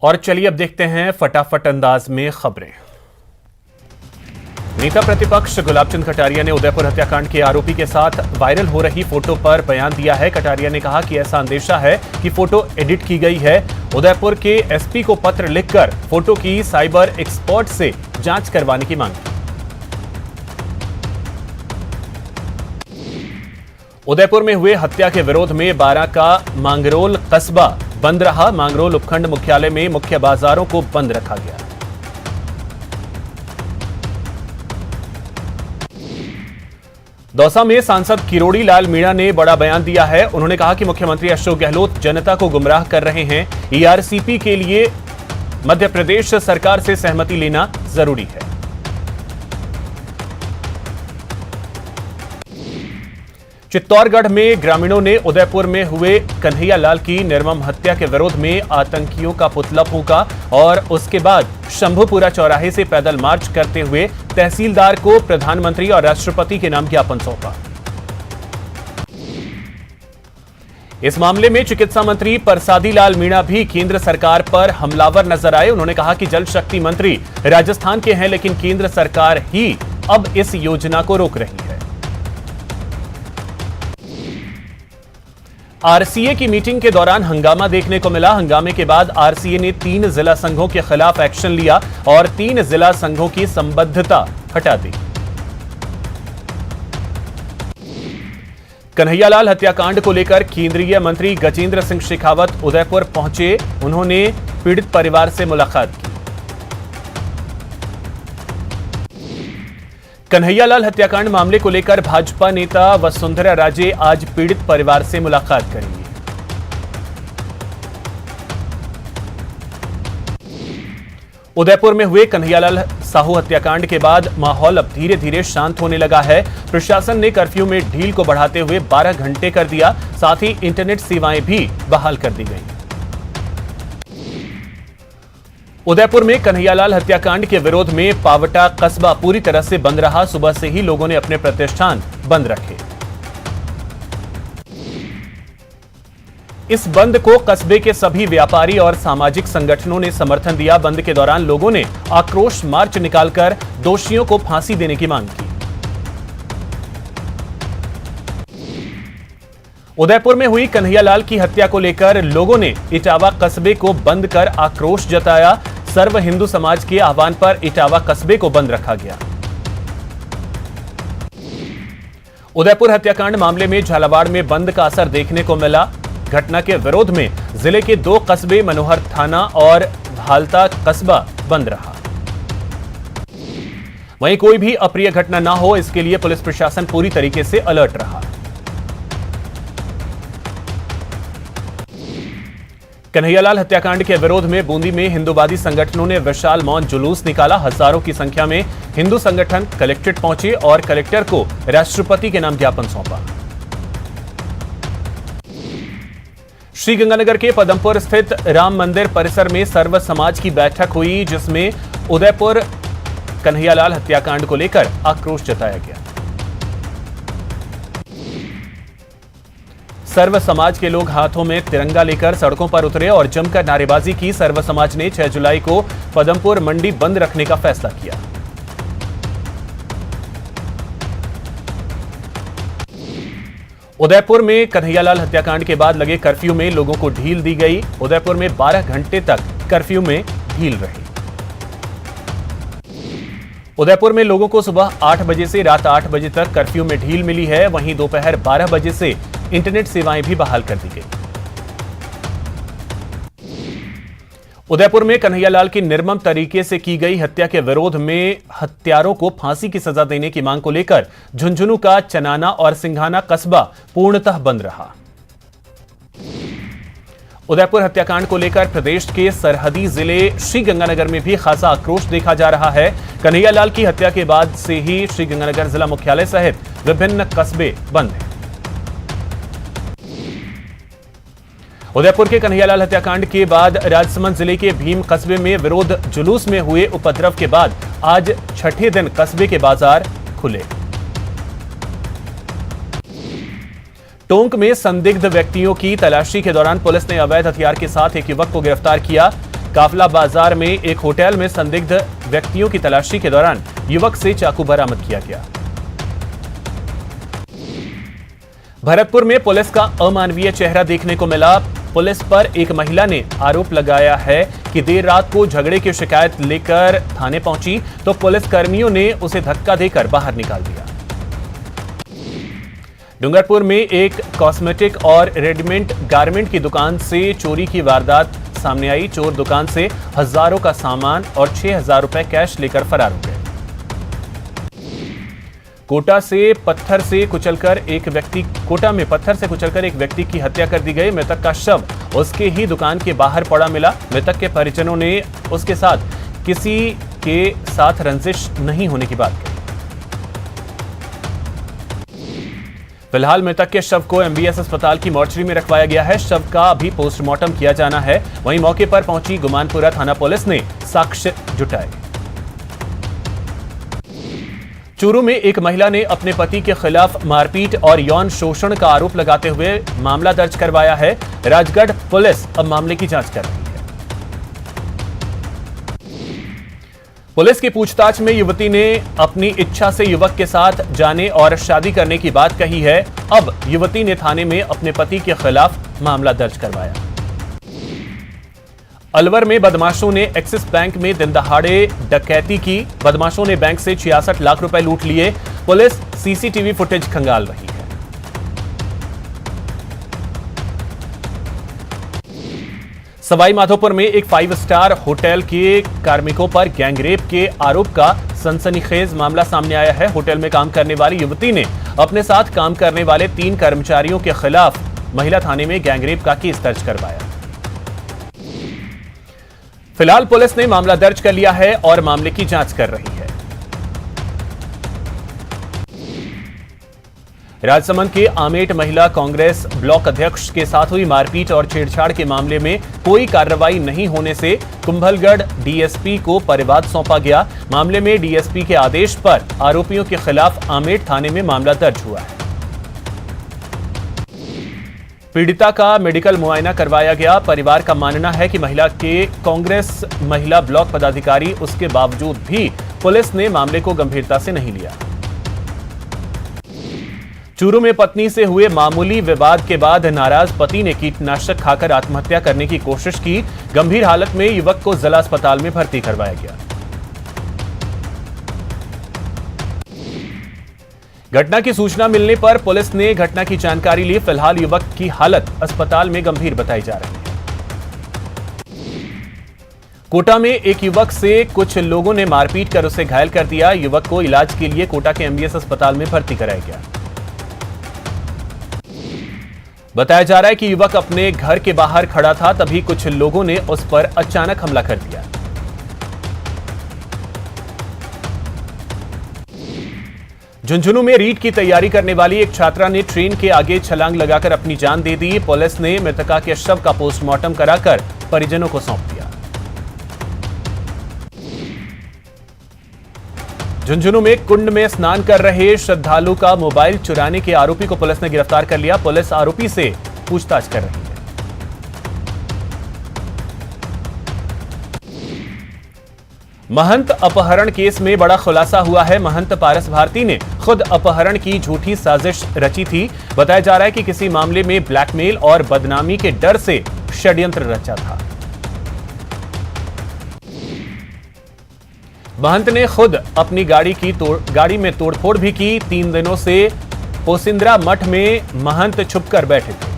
और चलिए अब देखते हैं फटाफट अंदाज में खबरें। नेता प्रतिपक्ष गुलाबचंद कटारिया ने उदयपुर हत्याकांड के आरोपी के साथ वायरल हो रही फोटो पर बयान दिया है। कटारिया ने कहा कि ऐसा अंदेशा है कि फोटो एडिट की गई है। उदयपुर के एसपी को पत्र लिखकर फोटो की साइबर एक्सपर्ट से जांच करवाने की मांग की। उदयपुर में हुए हत्या के विरोध में बारां का मांगरोल कस्बा बंद रहा। मांगरोल उपखंड मुख्यालय में मुख्य बाजारों को बंद रखा गया। दौसा में सांसद किरोड़ी लाल मीणा ने बड़ा बयान दिया है। उन्होंने कहा कि मुख्यमंत्री अशोक गहलोत जनता को गुमराह कर रहे हैं। ईआरसीपी के लिए मध्य प्रदेश सरकार से सहमति लेना जरूरी है। चित्तौड़गढ़ में ग्रामीणों ने उदयपुर में हुए कन्हैया लाल की निर्मम हत्या के विरोध में आतंकियों का पुतला फूंका और उसके बाद शंभुपुरा चौराहे से पैदल मार्च करते हुए तहसीलदार को प्रधानमंत्री और राष्ट्रपति के नाम ज्ञापन सौंपा। इस मामले में चिकित्सा मंत्री परसादी लाल मीणा भी केंद्र सरकार पर हमलावर नजर आए। उन्होंने कहा कि जल शक्ति मंत्री राजस्थान के हैं, लेकिन केंद्र सरकार ही अब इस योजना को रोक रही है। आरसीए की मीटिंग के दौरान हंगामा देखने को मिला। हंगामे के बाद आरसीए ने 3 जिला संघों के खिलाफ एक्शन लिया और 3 जिला संघों की संबद्धता हटा दी। कन्हैयालाल हत्याकांड को लेकर केंद्रीय मंत्री गजेंद्र सिंह शेखावत उदयपुर पहुंचे। उन्होंने पीड़ित परिवार से मुलाकात की। कन्हैयालाल हत्याकांड मामले को लेकर भाजपा नेता वसुंधरा राजे आज पीड़ित परिवार से मुलाकात करेंगे। उदयपुर में हुए कन्हैयालाल साहू हत्याकांड के बाद माहौल अब धीरे धीरे शांत होने लगा है। प्रशासन ने कर्फ्यू में ढील को बढ़ाते हुए 12 घंटे कर दिया। साथ ही इंटरनेट सेवाएं भी बहाल कर दी गई। उदयपुर में कन्हैयालाल हत्याकांड के विरोध में पावटा कस्बा पूरी तरह से बंद रहा। सुबह से ही लोगों ने अपने प्रतिष्ठान बंद रखे। इस बंद को कस्बे के सभी व्यापारी और सामाजिक संगठनों ने समर्थन दिया। बंद के दौरान लोगों ने आक्रोश मार्च निकालकर दोषियों को फांसी देने की मांग की। उदयपुर में हुई कन्हैयालाल की हत्या को लेकर लोगों ने इटावा कस्बे को बंद कर आक्रोश जताया। सर्व हिंदू समाज के आह्वान पर इटावा कस्बे को बंद रखा गया। उदयपुर हत्याकांड मामले में झालावाड़ में बंद का असर देखने को मिला। घटना के विरोध में जिले के 2 कस्बे मनोहर थाना और भालता कस्बा बंद रहा। वहीं कोई भी अप्रिय घटना ना हो, इसके लिए पुलिस प्रशासन पूरी तरीके से अलर्ट रहा। कन्हैयालाल हत्याकांड के विरोध में बूंदी में हिंदूवादी संगठनों ने विशाल मौन जुलूस निकाला। हजारों की संख्या में हिंदू संगठन कलेक्ट्रेट पहुंचे और कलेक्टर को राष्ट्रपति के नाम ज्ञापन सौंपा। श्रीगंगानगर के पदमपुर स्थित राम मंदिर परिसर में सर्व समाज की बैठक हुई, जिसमें उदयपुर कन्हैयालाल हत्याकांड को लेकर आक्रोश जताया गया। सर्व समाज के लोग हाथों में तिरंगा लेकर सड़कों पर उतरे और जमकर नारेबाजी की। सर्व समाज ने 6 जुलाई को पदमपुर मंडी बंद रखने का फैसला किया। उदयपुर में कन्हैयालाल हत्याकांड के बाद लगे कर्फ्यू में लोगों को ढील दी गई। उदयपुर में 12 घंटे तक कर्फ्यू में ढील रही। उदयपुर में लोगों को सुबह 8 बजे से रात 8 बजे तक कर्फ्यू में ढील मिली है। वहीं दोपहर 12 बजे से इंटरनेट सेवाएं भी बहाल कर दी गई। उदयपुर में कन्हैयालाल की निर्मम तरीके से की गई हत्या के विरोध में हत्यारों को फांसी की सजा देने की मांग को लेकर झुंझुनू का चनाना और सिंघाना कस्बा पूर्णतः बंद रहा। उदयपुर हत्याकांड को लेकर प्रदेश के सरहदी जिले श्रीगंगानगर में भी खासा आक्रोश देखा जा रहा है। कन्हैयालाल की हत्या के बाद से ही श्रीगंगानगर जिला मुख्यालय सहित विभिन्न कस्बे बंद हैं। उदयपुर के कन्हैयालाल हत्याकांड के बाद राजसमंद जिले के भीम कस्बे में विरोध जुलूस में हुए उपद्रव के बाद आज छठे दिन कस्बे के बाजार खुले। टोंक में संदिग्ध व्यक्तियों की तलाशी के दौरान पुलिस ने अवैध हथियार के साथ एक युवक को गिरफ्तार किया। काफला बाजार में एक होटल में संदिग्ध व्यक्तियों की तलाशी के दौरान युवक से चाकू बरामद किया गया। भरतपुर में पुलिस का अमानवीय चेहरा देखने को मिला। पुलिस पर एक महिला ने आरोप लगाया है कि देर रात को झगड़े की शिकायत लेकर थाने पहुंची तो पुलिस कर्मियों ने उसे धक्का देकर बाहर निकाल दिया। डूंगरपुर में एक कॉस्मेटिक और रेडीमेड गारमेंट की दुकान से चोरी की वारदात सामने आई। चोर दुकान से हजारों का सामान और 6,000 रुपए कैश लेकर फरार हो गए। कोटा में पत्थर से कुचलकर एक व्यक्ति की हत्या कर दी गई। मृतक का शव उसके ही दुकान के बाहर पड़ा मिला। मृतक के परिजनों ने उसके साथ किसी के साथ रंजिश नहीं होने की बात कही। फिलहाल मृतक के शव को एमबीएस अस्पताल की मोर्चरी में रखवाया गया है। शव का अभी पोस्टमार्टम किया जाना है। वहीं मौके पर पहुंची गुमानपुरा थाना पुलिस ने साक्ष्य जुटाए। चूरू में एक महिला ने अपने पति के खिलाफ मारपीट और यौन शोषण का आरोप लगाते हुए मामला दर्ज करवाया है। राजगढ़ पुलिस अब मामले की जांच कर रही है। पुलिस की पूछताछ में युवती ने अपनी इच्छा से युवक के साथ जाने और शादी करने की बात कही है। अब युवती ने थाने में अपने पति के खिलाफ मामला दर्ज करवाया। अलवर में बदमाशों ने एक्सिस बैंक में दिन दहाड़े डकैती की। बदमाशों ने बैंक से 66 लाख रुपए लूट लिए। पुलिस सीसीटीवी फुटेज खंगाल रही है। सवाई माधोपुर में एक 5 स्टार होटल के कार्मिकों पर गैंगरेप के आरोप का सनसनीखेज मामला सामने आया है। होटल में काम करने वाली युवती ने अपने साथ काम करने वाले 3 कर्मचारियों के खिलाफ महिला थाने में गैंगरेप का केस दर्ज करवाया। फिलहाल पुलिस ने मामला दर्ज कर लिया है और मामले की जांच कर रही है। राजसमंद के आमेट महिला कांग्रेस ब्लॉक अध्यक्ष के साथ हुई मारपीट और छेड़छाड़ के मामले में कोई कार्रवाई नहीं होने से कुंभलगढ़ डीएसपी को परिवाद सौंपा गया। मामले में डीएसपी के आदेश पर आरोपियों के खिलाफ आमेट थाने में मामला दर्ज हुआ है। पीड़िता का मेडिकल मुआयना करवाया गया। परिवार का मानना है कि महिला के कांग्रेस महिला ब्लॉक पदाधिकारी उसके बावजूद भी पुलिस ने मामले को गंभीरता से नहीं लिया। चूरू में पत्नी से हुए मामूली विवाद के बाद नाराज पति ने कीटनाशक खाकर आत्महत्या करने की कोशिश की। गंभीर हालत में युवक को जिला अस्पताल में भर्ती करवाया गया। घटना की सूचना मिलने पर पुलिस ने घटना की जानकारी ली। फिलहाल युवक की हालत अस्पताल में गंभीर बताई जा रही है। कोटा में एक युवक से कुछ लोगों ने मारपीट कर उसे घायल कर दिया। युवक को इलाज के लिए कोटा के एमबीएस अस्पताल में भर्ती कराया गया। बताया जा रहा है कि युवक अपने घर के बाहर खड़ा था, तभी कुछ लोगों ने उस पर अचानक हमला कर दिया। झुंझुनू में रीट की तैयारी करने वाली एक छात्रा ने ट्रेन के आगे छलांग लगाकर अपनी जान दे दी। पुलिस ने मृतका के शव का पोस्टमार्टम कराकर परिजनों को सौंप दिया। झुंझुनू में कुंड में स्नान कर रहे श्रद्धालु का मोबाइल चुराने के आरोपी को पुलिस ने गिरफ्तार कर लिया। पुलिस आरोपी से पूछताछ कर रही है। महंत अपहरण केस में बड़ा खुलासा हुआ है। महंत पारस भारती ने खुद अपहरण की झूठी साजिश रची थी। बताया जा रहा है कि किसी मामले में ब्लैकमेल और बदनामी के डर से षड्यंत्र रचा था। महंत ने खुद अपनी गाड़ी में तोड़फोड़ भी की। 3 दिनों से पोसिंद्रा मठ में महंत छुपकर बैठे थे।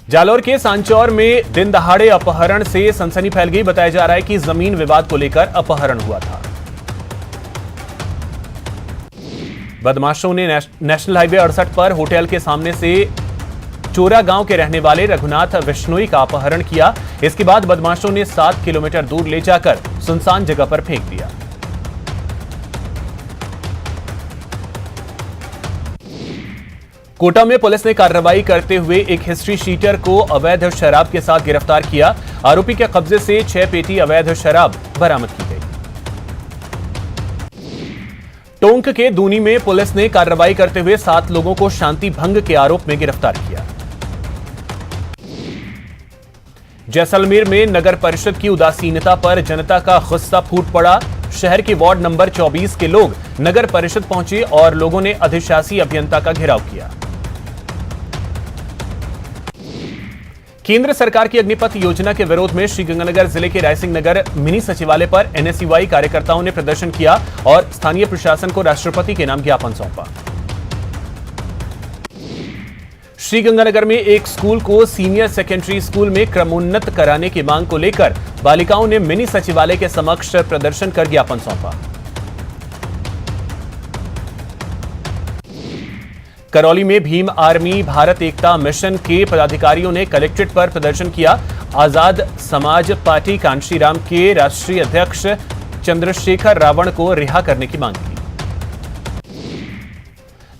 जालौर के सांचौर में दिन दहाड़े अपहरण से सनसनी फैल गई। बताया जा रहा है कि जमीन विवाद को लेकर अपहरण हुआ था। बदमाशों ने नेशनल हाईवे 68 पर होटल के सामने से चोरा गांव के रहने वाले रघुनाथ विश्नोई का अपहरण किया। इसके बाद बदमाशों ने 7 किलोमीटर दूर ले जाकर सुनसान जगह पर फेंक दिया। कोटा में पुलिस ने कार्रवाई करते हुए एक हिस्ट्री शीटर को अवैध शराब के साथ गिरफ्तार किया। आरोपी के कब्जे से 6 पेटी अवैध शराब बरामद की गई। टोंक के दूनी में पुलिस ने कार्रवाई करते हुए 7 लोगों को शांति भंग के आरोप में गिरफ्तार किया। जैसलमेर में नगर परिषद की उदासीनता पर जनता का गुस्सा फूट पड़ा। शहर के वार्ड नंबर 24 के लोग नगर परिषद पहुंचे और लोगों ने अधिशासी अभियंता का घेराव किया। केंद्र सरकार की अग्निपथ योजना के विरोध में श्रीगंगानगर जिले के रायसिंह नगर मिनी सचिवालय पर एनएसयूआई कार्यकर्ताओं ने प्रदर्शन किया और स्थानीय प्रशासन को राष्ट्रपति के नाम ज्ञापन सौंपा। श्रीगंगानगर में एक स्कूल को सीनियर सेकेंडरी स्कूल में क्रमोन्नत कराने की मांग को लेकर बालिकाओं ने मिनी सचिवालय के समक्ष प्रदर्शन कर ज्ञापन सौंपा। करौली में भीम आर्मी भारत एकता मिशन के पदाधिकारियों ने कलेक्ट्रेट पर प्रदर्शन किया। आजाद समाज पार्टी कांशीराम के राष्ट्रीय अध्यक्ष चंद्रशेखर रावण को रिहा करने की मांग की।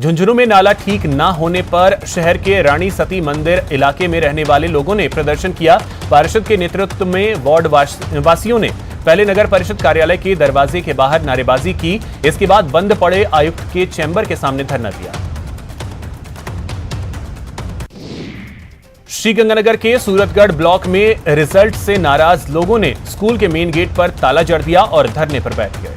झुंझुनू में नाला ठीक न होने पर शहर के रानी सती मंदिर इलाके में रहने वाले लोगों ने प्रदर्शन किया। पार्षद के नेतृत्व में वार्ड वासियों ने पहले नगर परिषद कार्यालय के दरवाजे के बाहर नारेबाजी की। इसके बाद बंद पड़े आयुक्त के चैम्बर के सामने धरना दिया। श्रीगंगानगर के सूरतगढ़ ब्लॉक में रिजल्ट से नाराज लोगों ने स्कूल के मेन गेट पर ताला जड़ दिया और धरने पर बैठ गए।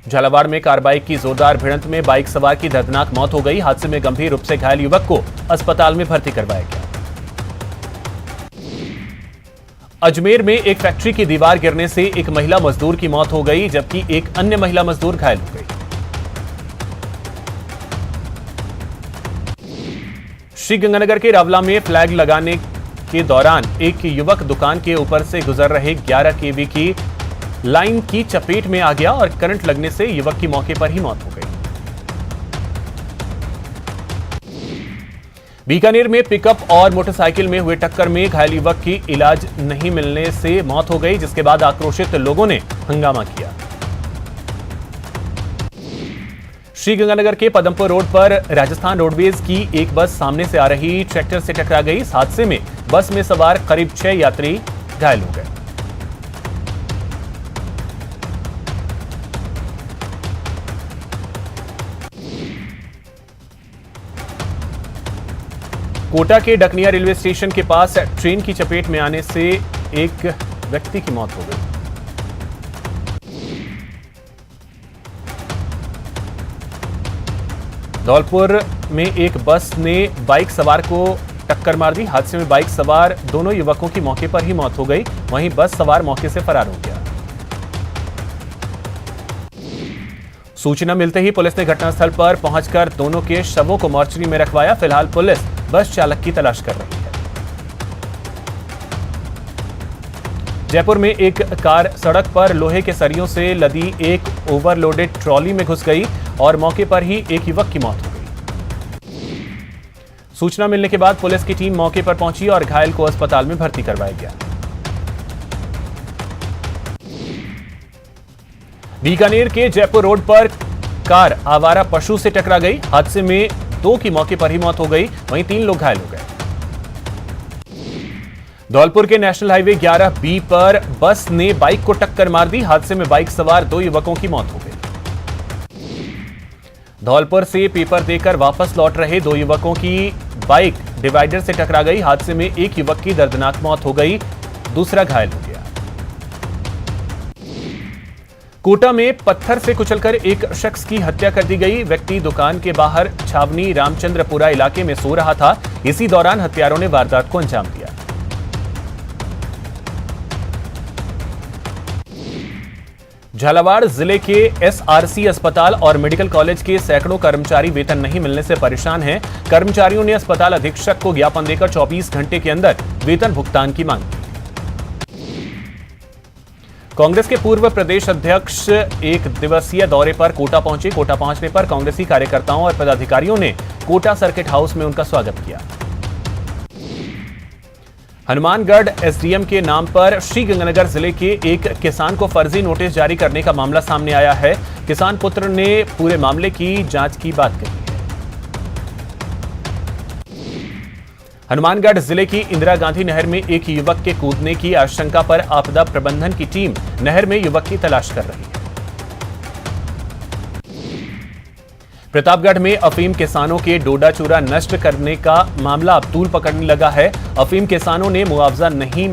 झालावाड़ में कार बाइक की जोरदार भिड़ंत में बाइक सवार की दर्दनाक मौत हो गई। हादसे में गंभीर रूप से घायल युवक को अस्पताल में भर्ती करवाया गया। अजमेर में एक फैक्ट्री की दीवार गिरने से एक महिला मजदूर की मौत हो गई, जबकि एक अन्य महिला मजदूर घायल हो गई। श्रीगंगानगर के रावला में फ्लैग लगाने के दौरान एक युवक दुकान के ऊपर से गुजर रहे 11 केवी की लाइन की चपेट में आ गया और करंट लगने से युवक की मौके पर ही मौत हो गई। बीकानेर में पिकअप और मोटरसाइकिल में हुए टक्कर में घायल युवक की इलाज नहीं मिलने से मौत हो गई, जिसके बाद आक्रोशित लोगों ने हंगामा किया। श्रीगंगानगर के पदमपुर रोड पर राजस्थान रोडवेज की एक बस सामने से आ रही ट्रैक्टर से टकरा गई। इस हादसे में बस में सवार करीब 6 यात्री घायल हो गए। कोटा के डकनिया रेलवे स्टेशन के पास ट्रेन की चपेट में आने से एक व्यक्ति की मौत हो गई। धौलपुर में एक बस ने बाइक सवार को टक्कर मार दी। हादसे में बाइक सवार दोनों युवकों की मौके पर ही मौत हो गई, वहीं बस सवार मौके से फरार हो गया। सूचना मिलते ही पुलिस ने घटनास्थल पर पहुंचकर दोनों के शवों को मॉर्चरी में रखवाया। फिलहाल पुलिस बस चालक की तलाश कर रही है। जयपुर में एक कार सड़क पर लोहे के सरियों से लदी एक ओवरलोडेड ट्रॉली में घुस गई और मौके पर ही एक युवक की मौत हो गई। सूचना मिलने के बाद पुलिस की टीम मौके पर पहुंची और घायल को अस्पताल में भर्ती करवाया गया। बीकानेर के जयपुर रोड पर कार आवारा पशु से टकरा गई। हादसे में 2 की मौके पर ही मौत हो गई, वहीं 3 लोग घायल हो गए। धौलपुर के नेशनल हाईवे 11B पर बस ने बाइक को टक्कर मार दी। हादसे में बाइक सवार 2 युवकों की मौत हो गई। धौलपुर से पेपर देकर वापस लौट रहे 2 युवकों की बाइक डिवाइडर से टकरा गई। हादसे में एक युवक की दर्दनाक मौत हो गई, दूसरा घायल हो गया। कोटा में पत्थर से कुचलकर एक शख्स की हत्या कर दी गई। व्यक्ति दुकान के बाहर छावनी रामचंद्रपुरा इलाके में सो रहा था। इसी दौरान हत्यारों ने वारदात को अंजाम दिया। झालावाड़ जिले के एसआरसी अस्पताल और मेडिकल कॉलेज के सैकड़ों कर्मचारी वेतन नहीं मिलने से परेशान हैं। कर्मचारियों ने अस्पताल अधीक्षक को ज्ञापन देकर 24 घंटे के अंदर वेतन भुगतान की मांग की। कांग्रेस के पूर्व प्रदेश अध्यक्ष एक दिवसीय दौरे पर कोटा पहुंचे। कोटा पहुंचने पर कांग्रेसी कार्यकर्ताओं और पदाधिकारियों ने कोटा सर्किट हाउस में उनका स्वागत किया। हनुमानगढ़ एसडीएम के नाम पर श्रीगंगानगर जिले के एक किसान को फर्जी नोटिस जारी करने का मामला सामने आया है। किसान पुत्र ने पूरे मामले की जांच की बात कही है। हनुमानगढ़ जिले की इंदिरा गांधी नहर में एक युवक के कूदने की आशंका पर आपदा प्रबंधन की टीम नहर में युवक की तलाश कर रही है। प्रतापगढ़ में अफीम किसानों के डोडा चूरा नष्ट करने का मामला अब तूल पकड़ने लगा है। अफीम किसानों ने मुआवजा नहीं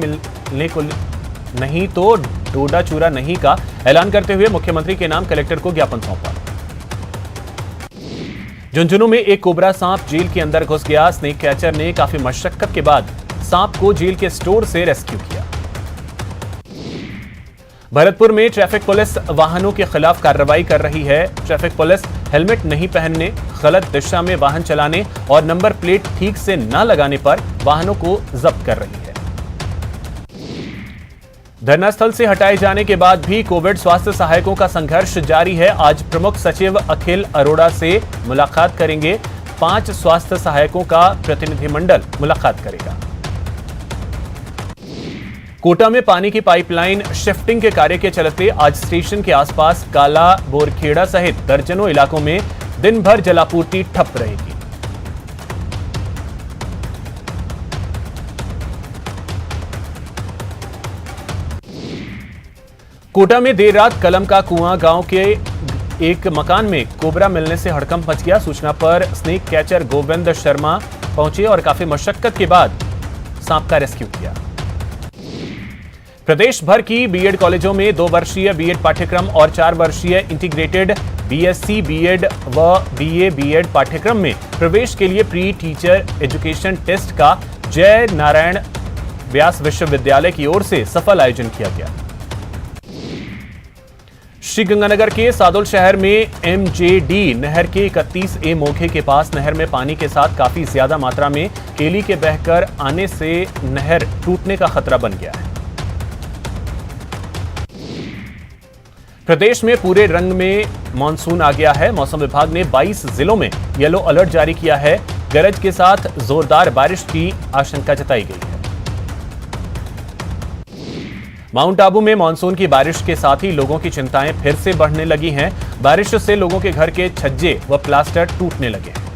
तो डोडा चूरा नहीं का ऐलान करते हुए मुख्यमंत्री के नाम कलेक्टर को ज्ञापन सौंपा। झुंझुनू में एक कोबरा सांप जेल के अंदर घुस गया। स्नेक कैचर ने काफी मशक्कत के बाद सांप को जेल के स्टोर से रेस्क्यू किया। भरतपुर में ट्रैफिक पुलिस वाहनों के खिलाफ कार्रवाई कर रही है। ट्रैफिक पुलिस हेलमेट नहीं पहनने, गलत दिशा में वाहन चलाने और नंबर प्लेट ठीक से न लगाने पर वाहनों को जब्त कर रही है। धरना स्थल से हटाए जाने के बाद भी कोविड स्वास्थ्य सहायकों का संघर्ष जारी है। आज प्रमुख सचिव अखिल अरोड़ा से मुलाकात करेंगे। 5 स्वास्थ्य सहायकों का प्रतिनिधिमंडल मुलाकात करेगा। कोटा में पानी की पाइपलाइन शिफ्टिंग के कार्य के चलते आज स्टेशन के आसपास काला बोरखेड़ा सहित दर्जनों इलाकों में दिन भर जलापूर्ति ठप रहेगी। कोटा में देर रात कलम का कुआं गांव के एक मकान में कोबरा मिलने से हड़कंप मच गया। सूचना पर स्नेक कैचर गोविंद शर्मा पहुंचे और काफी मशक्कत के बाद सांप का रेस्क्यू किया। प्रदेश भर की बीएड कॉलेजों में 2 वर्षीय बीएड पाठ्यक्रम और 4 वर्षीय इंटीग्रेटेड बीएससी बीएड व बीए बीएड पाठ्यक्रम में प्रवेश के लिए प्री टीचर एजुकेशन टेस्ट का जय नारायण व्यास विश्वविद्यालय की ओर से सफल आयोजन किया गया। श्रीगंगानगर के सादुल शहर में एमजेडी नहर के 31A मोखे के पास नहर में पानी के साथ काफी ज्यादा मात्रा में केली के बहकर आने से नहर टूटने का खतरा बन गया है। प्रदेश में पूरे रंग में मानसून आ गया है। मौसम विभाग ने 22 जिलों में येलो अलर्ट जारी किया है। गरज के साथ जोरदार बारिश की आशंका जताई गई है। माउंट आबू में मानसून की बारिश के साथ ही लोगों की चिंताएं फिर से बढ़ने लगी हैं। बारिश से लोगों के घर के छज्जे व प्लास्टर टूटने लगे हैं।